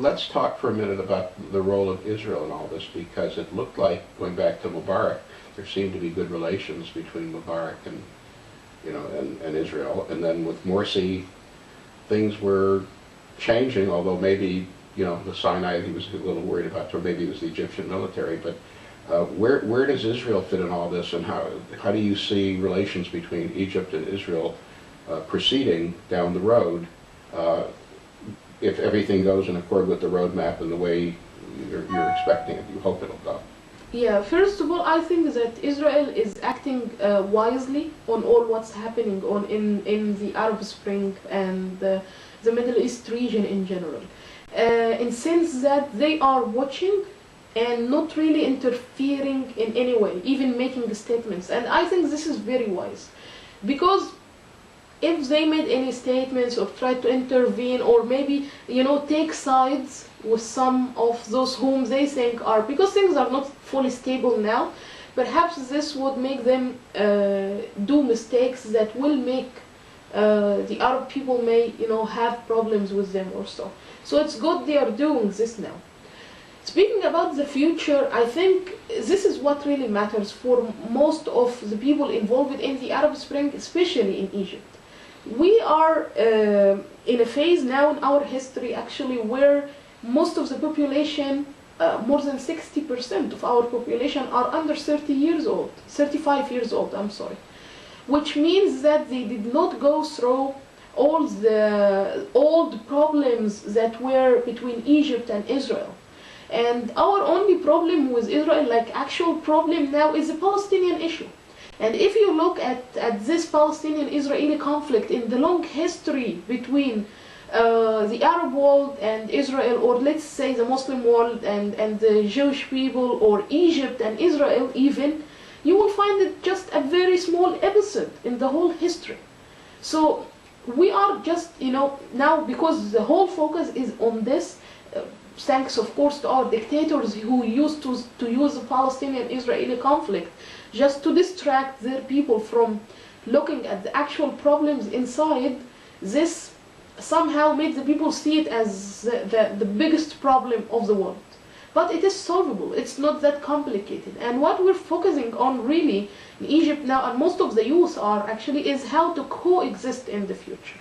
let's talk for a minute about the role of Israel in all this, because it looked like, going back to Mubarak, there seemed to be good relations between Mubarak and, and Israel. And then with Morsi, things were changing, although maybe, the Sinai he was a little worried about, or maybe it was the Egyptian military. But where does Israel fit in all this, and how do you see relations between Egypt and Israel proceeding down the road, if everything goes in accord with the roadmap and the way you're expecting it, you hope it'll go? Yeah, first of all, I think that Israel is acting wisely on all what's happening in the Arab Spring and the Middle East region in general. In sense that they are watching and not really interfering in any way, even making statements. And I think this is very wise, because if they made any statements or tried to intervene, or maybe, take sides with some of those whom they think are, because things are not fully stable now, perhaps this would make them do mistakes that will make the Arab people may, have problems with them or so. So it's good they are doing this now. Speaking about the future, I think this is what really matters for most of the people involved in the Arab Spring, especially in Egypt. We are in a phase now in our history, actually, where most of the population, more than 60% of our population, are under 35 years old, I'm sorry. Which means that they did not go through all the old problems that were between Egypt and Israel. And our only problem with Israel, like actual problem now, is the Palestinian issue. And if you look at this Palestinian-Israeli conflict in the long history between the Arab world and Israel, or let's say the Muslim world and the Jewish people, or Egypt and Israel even, you will find it just a very small episode in the whole history. So we are just, now, because the whole focus is on this, thanks of course to our dictators who used to use the Palestinian-Israeli conflict just to distract their people from looking at the actual problems inside. This somehow made the people see it as the biggest problem of the world. But it is solvable, it's not that complicated. And what we're focusing on really in Egypt now, and most of the youth are actually, is how to coexist in the future.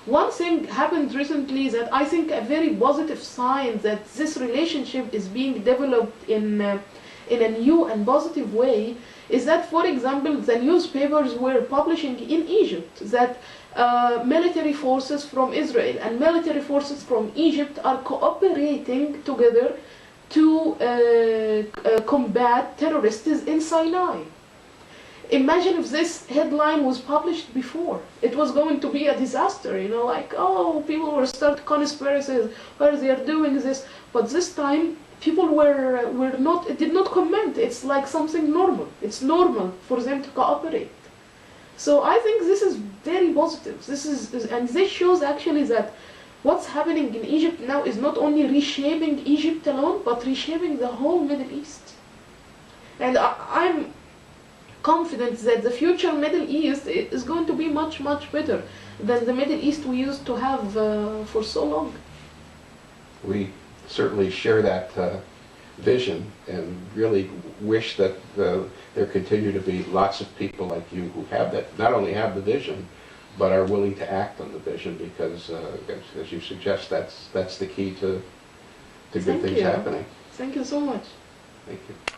One thing happened recently that I think a very positive sign that this relationship is being developed in a new and positive way is that, for example, the newspapers were publishing in Egypt that military forces from Israel and military forces from Egypt are cooperating together to combat terrorists in Sinai. Imagine if this headline was published before. It was going to be a disaster, like, oh, people will start conspiracies where they are doing this. But this time, people did not comment. It's like something normal. It's normal for them to cooperate. So I think this is very positive. And this shows actually that what's happening in Egypt now is not only reshaping Egypt alone, but reshaping the whole Middle East. And I'm confident that the future Middle East is going to be much, much better than the Middle East we used to have for so long. We certainly share that vision, and really wish that there continue to be lots of people like you who have that, not only have the vision, but are willing to act on the vision, because as you suggest, that's the key to good things happening. Thank you so much. Thank you.